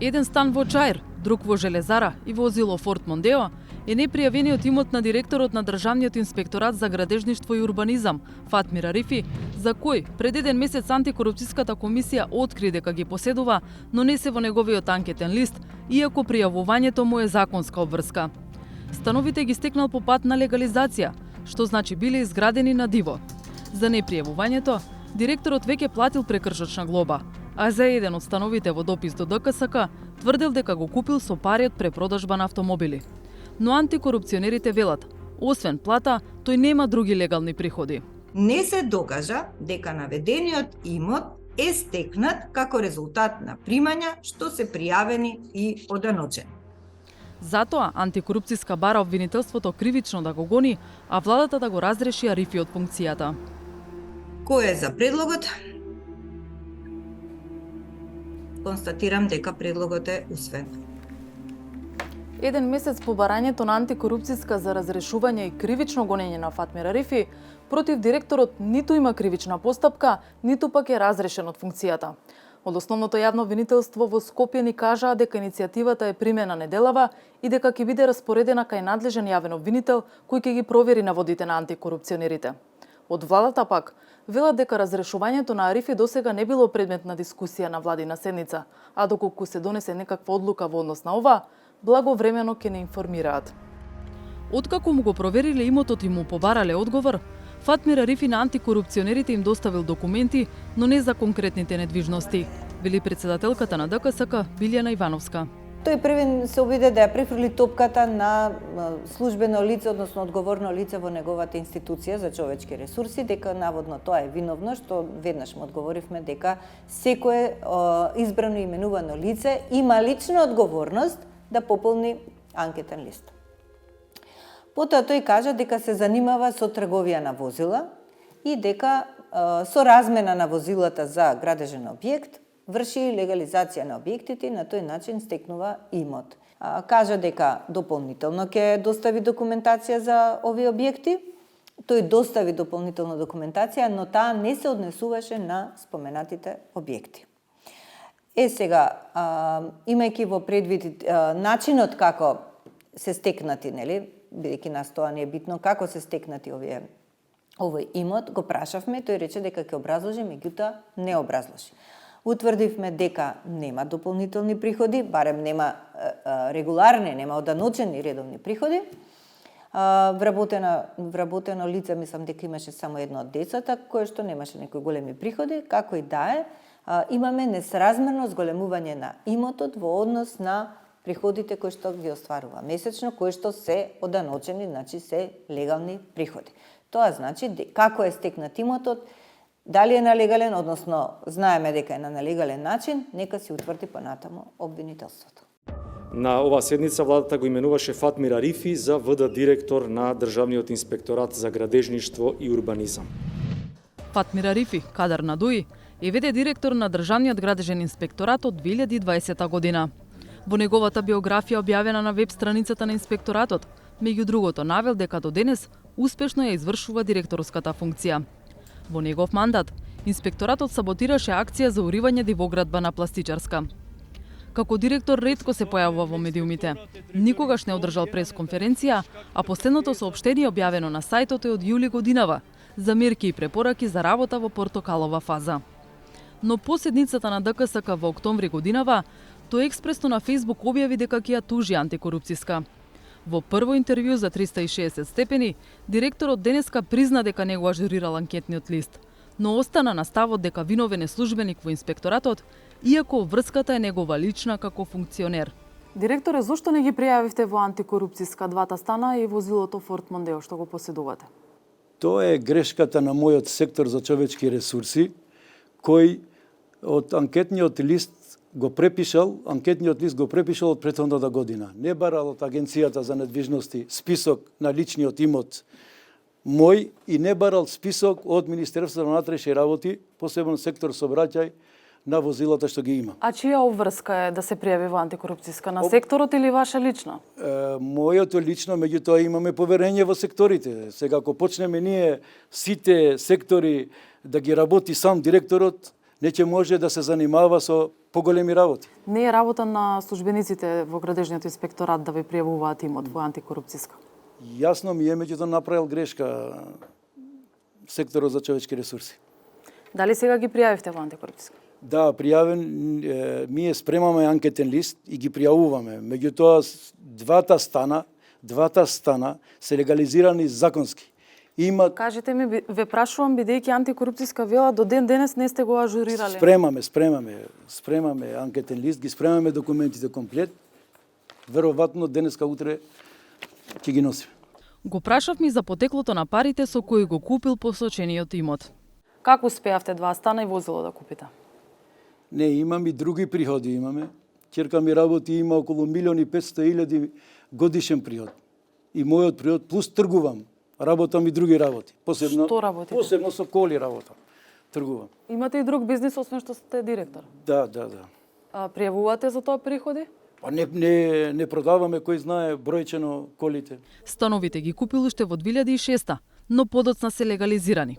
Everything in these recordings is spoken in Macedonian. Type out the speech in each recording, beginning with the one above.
Еден стан во Чаир, друг во Железара и возило Форд Мондео е непријавениот имот на директорот на Државниот инспекторат за градежништво и урбанизам, Фатмир Арифи, за кој пред еден месец антикорупцијската комисија откри дека ги поседува, но не се во неговиот анкетен лист, иако пријавувањето му е законска обврска. Становите ги стекнал по пат на легализација, што значи биле изградени на диво. За непријавувањето, директорот веќе платил прекршочна глоба, а за еден од становите во допис до ДКСК тврдел дека го купил со пари од препродажба на автомобили. Но антикорупционерите велат, освен плата, тој нема други легални приходи. Не се докажа дека наведениот имот е стекнат како резултат на примања што се пријавени и оданочени. Затоа антикорупцијска бара обвинителството кривично да го гони, а владата да го разреши Арифи од функцијата. Кој е за предлогот? Констатирам дека предлогот е усвоен. Еден месец по барањето на антикорупцијска за разрешување и кривично гонење на Фатмир Арифи, против директорот ниту има кривична постапка, ниту пак е разрешен од функцијата. Од основното јавно обвинителство во Скопје ни кажаа дека иницијативата е примена неделава и дека ќе биде распоредена кај надлежен јавен обвинител кој ќе ги провери наводите на антикорупционерите. Од владата пак велат дека разрешувањето на Арифи досега не било предмет на дискусија на владина седница, а доколку се донесе некаква одлука во однос на ова, благовремено ќе не информираат. Откако му го провериле имотот и му побарале одговор, Фатмир Арифи на антикорупционерите им доставил документи, но не за конкретните недвижности, вели председателката на ДКСК Билјана Ивановска. Тој први се обиде да ја префрли топката на службено лице, односно одговорно лице во неговата институција за човечки ресурси, дека наводно тоа е виновно, што веднаш му одговоривме дека секое избрано и именувано лице има лична одговорност да пополни анкетен лист. Потоа тој кажа дека се занимава со трговија на возила и дека со размена на возилата за градежен објект врши легализација на објектите и на тој начин стекнува имот. Кажа дека дополнително ќе достави документација за овие објекти. Тој достави дополнителна документација, но таа не се однесуваше на споменатите објекти. Сега, имајќи во предвид начинот како се стекнати, нели, бидејќи нас тоа не е битно, како се стекнати овој имот, го прашавме, тој рече дека ќе образложи, меѓутоа не образложи. Утврдивме дека нема дополнителни приходи, барем нема регуларни, нема оданочени редовни приходи. Вработено лице, мислам дека имаше само едно од децата, кое што немаше некои големи приходи, како и да е, имаме несразмерно зголемување на имотот во однос на приходите кои што ги остварува месечно, кои што се оданочени, значи се легални приходи. Тоа значи како е стекнат имотот, дали е на легален, односно знаеме дека е на нелегален начин, нека си утврди понатаму обвинителството. На оваа седница владата го именуваше Фатмир Арифи за ВД директор на Државниот инспекторат за градежништво и урбанизам. Фатмир Арифи, кадар на ДУИ, е ВД директор на Државниот градежен инспекторат од 2020 година. Во неговата биографија објавена на веб страницата на инспекторатот, меѓу другото навел дека до денес успешно ја извршува директорската функција. Во негов мандат, инспекторатот саботираше акција за уривање дивоградба на Пластичарска. Како директор ретко се појавува во медиумите. Никогаш не одржал пресконференција, а последното соопштение објавено на сајтот е од јули годинава за мерки и препораки за работа во портокалова фаза. Но по седницата на ДКСК во октомври годинава, тој експресно на Фејсбук објави дека ќе ја тужи антикорупцијска. Во прво интервју за 360 степени, директорот денеска призна дека не го ажурирал анкетниот лист, но остана на ставот дека виновен е службеник во инспекторатот, иако врската е негова лична како функционер. Директоре, зошто не ги пријавивте во антикорупцијска двата стана и возилото Форд Мондео што го поседувате? Тоа е грешката на мојот сектор за човечки ресурси, кој од анкетниот лист го препишал од претходната година. Не барал од Агенцијата за недвижности список на личниот имот мој и не барал список од Министерството на внатрешни работи, посебно сектор сообраќај, на возилата што ги има. А чија обврска е да се пријави во антикорупцијска, на секторот или ваша лична? Мојото лично, меѓутоа имаме поверење во секторите. Сега ако почнеме ние сите сектори да ги работи сам директорот, не ќе може да се занимава со поголеми работи. Не е работа на службениците во градежниот инспекторат да ви пријавуваат имот во антикорупцијска. Јасно ми е, меѓутоа направил грешка секторот за човечки ресурси. Дали сега ги пријавивте во антикорупцијска? Да, пријавен, ние спремаме анкетен лист и ги пријавуваме. Меѓутоа, двата стана се легализирани законски. Има Кажете ми, ве прашувам, бидејќи антикорупцијска вела до ден денес не сте го ажурирале. Спремаме анкетен лист, ги спремаме документите комплет. Веројатно денеска утре ќе ги носиме. Го прашавме и за потеклото на парите со кои го купил посочениот имот. Како успеавте 2 стана и возило да купите? Не, имам и други приходи имаме. Ќерка ми работи, има околу 1.500.000 годишен приход. И мојот приход плюс тргувам. Работам и други работи. Посебно, Што работите? Посебно со коли работам. Тргувам. Имате и друг бизнис, освен што сте директор. Да. А пријавувате за тоа приходи? Па не продаваме кој знае бројчено колите. Становите ги купил уште во 2006, но подоцна се легализирани.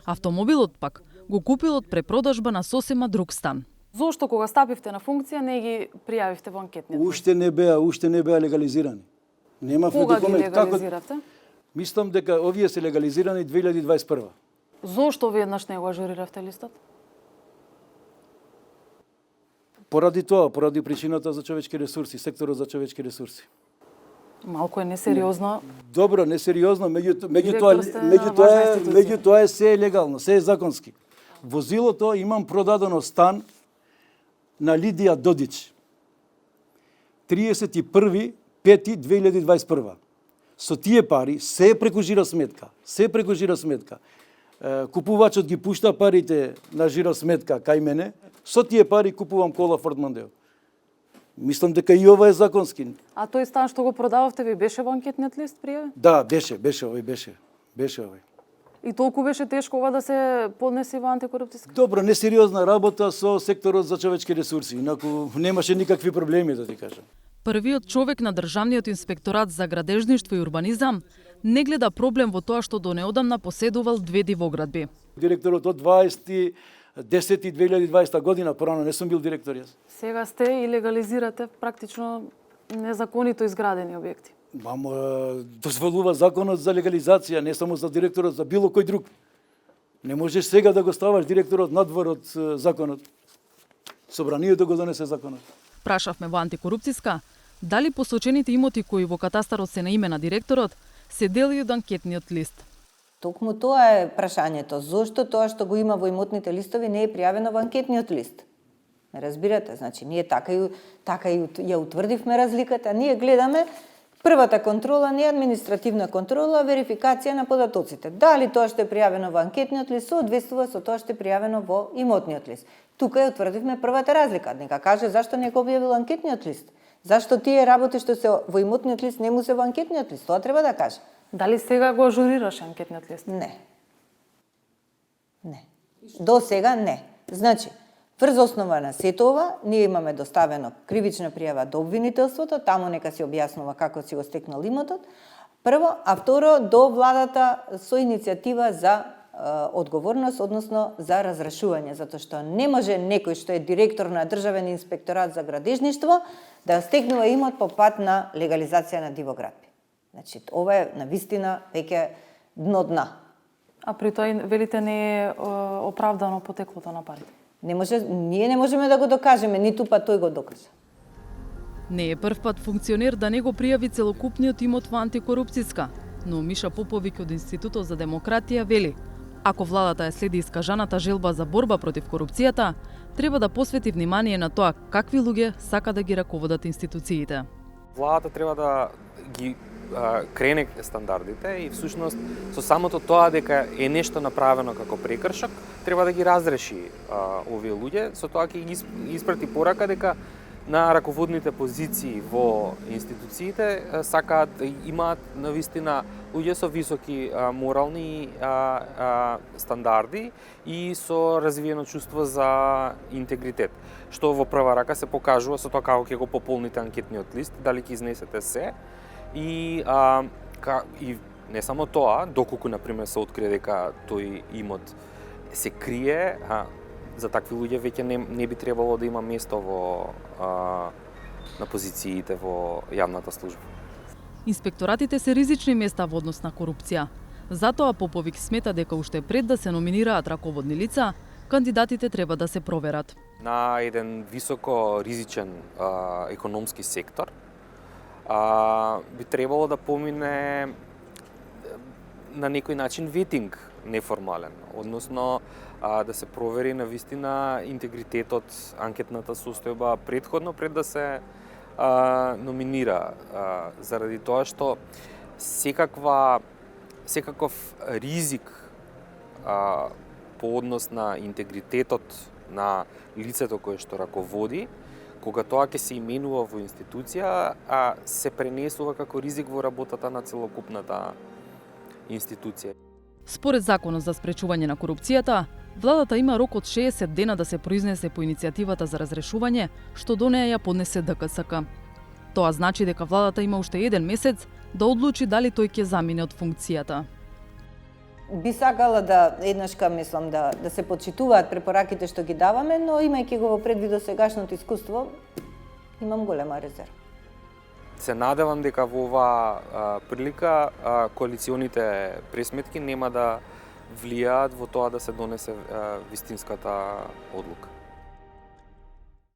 Автомобилот пак го купил од препродажба на сосема друг стан. Зошто кога стапивте на функција не ги пријавивте во анкетниот? Уште не беа легализирани. Немавме Кога ги документ. легализиравте? Мислам дека овие се легализирани 2021. Зошто веднаш не го ажуриравте листот? Поради тоа, поради причината за човечки ресурси, секторот за човечки ресурси. Малку е несериозно. Добро, несериозно, Директор сте на важна институција. меѓутоа е се легално, се е законски. Возилото имам продадено стан на Лидија Додич. 31.5.2021. Со тие пари се преку жиросметка. Купувачот ги пушта парите на жиросметка кај мене, со тие пари купувам кола Форд Мондео. Мислам дека и ова е законски. А тој стан што го продававте ви беше во анкетниот лист пријавен? Да, беше овој. И толку беше тешко ова да се поднесе во антикорупцијска? Добро, несериозна работа со секторот за човечки ресурси, инаку немаше никакви проблеми, да ти кажам. Првиот човек на Државниот инспекторат за градежништво и урбанизам не гледа проблем во тоа што до неодамна поседувал 2 дивоградби. Директорот од 20.10.2020 година, порано не сум бил директор јас. Сега сте и легализирате практично незаконито изградени објекти. Мамо, дозволува законот за легализација, не само за директорот, за било кој друг. Не можеш сега да го ставаш директорот надвор од законот. Собранието го донесе законот. Прашавме во антикорупцијска дали посочените имоти кои во катастарот се на име на директорот се дели од анкетниот лист. Токму тоа е прашањето. Зошто тоа што го има во имотните листови не е пријавено во анкетниот лист? Не разбирате, значи ние така и ја утврдивме разликата. Ние гледаме првата контрола не е административна контрола, а верификација на податоците. Дали тоа што е пријавено во анкетниот лист соодветствува со тоа што е пријавено во имотниот лист. Тука ја утврдивме првата разлика. Нека каже зашто не го објавил анкетниот лист. Зашто тие работи што се во имотниот лист не му се во анкетниот лист, тоа треба да каже. Дали сега го ажурираше анкетниот лист? Не. До сега не. Значи, врз основа на сето ова, ние имаме доставено кривична пријава до обвинителството, таму нека си објаснува како си го стекнал имотот. Прво, а второ, до владата со иницијатива за одговорност, односно за разрешување, затоа што не може некој што е директор на Државен инспекторат за градежништво да стекнува имот по пат на легализација на дивоградби. Значи, ова е навистина веќе дна. А при тоа велите не е оправдано потеклото на парите? Ние не можеме да го докажеме, ниту па тој го докажа. Не е прв пат функционер да не го пријави целокупниот имот во антикорупцијска, но Миша Поповиќ од Институтот за демократија вели: ако владата ја следи искажаната желба за борба против корупцијата, треба да посвети внимание на тоа какви луѓе сака да ги раководат институциите. Владата треба да ги крене стандардите и всушност со самото тоа дека е нешто направено како прекршок, треба да ги разреши овие луѓе, со тоа ќе ги испрати порака дека на раководните позиции во институциите сакаат да имаат навистина луѓе со високи морални стандарди и со развиено чувство за интегритет, што во прва рака се покажува со тоа како ќе го пополните анкетниот лист, дали ќе изнесете се. И не само тоа, доколку например се открие дека тој имот се крие, за такви луѓе веќе не би требало да има место на позициите во јавната служба. Инспекторатите се ризични места во однос на корупција. Затоа Поповик смета дека уште пред да се номинираат раководни лица, кандидатите треба да се проверат. На еден високо ризичен економски сектор би требало да помине на некој начин ветинг неформален, односно да се провери на вистина интегритетот, анкетната состојба предходно пред да се номинира, заради тоа што секаков ризик по однос на интегритетот на лицето кое што раководи, кога тоа ќе се именува во институција, се пренесува како ризик во работата на целокупната институција. Според Законот за спречување на корупцијата, владата има рок од 60 дена да се произнесе по иницијативата за разрешување, што до неја ја поднесе ДКСК. Тоа значи дека владата има уште еден месец да одлучи дали тој ќе замине од функцијата. Би сакала да еднашка мислам да се почитуваат препораките што ги даваме, но имајќи го во предвид до сегашното искуство, имам голема резерва. Се надевам дека во оваа прилика коалиционите пресметки нема да влијаат во тоа да се донесе вистинската одлука.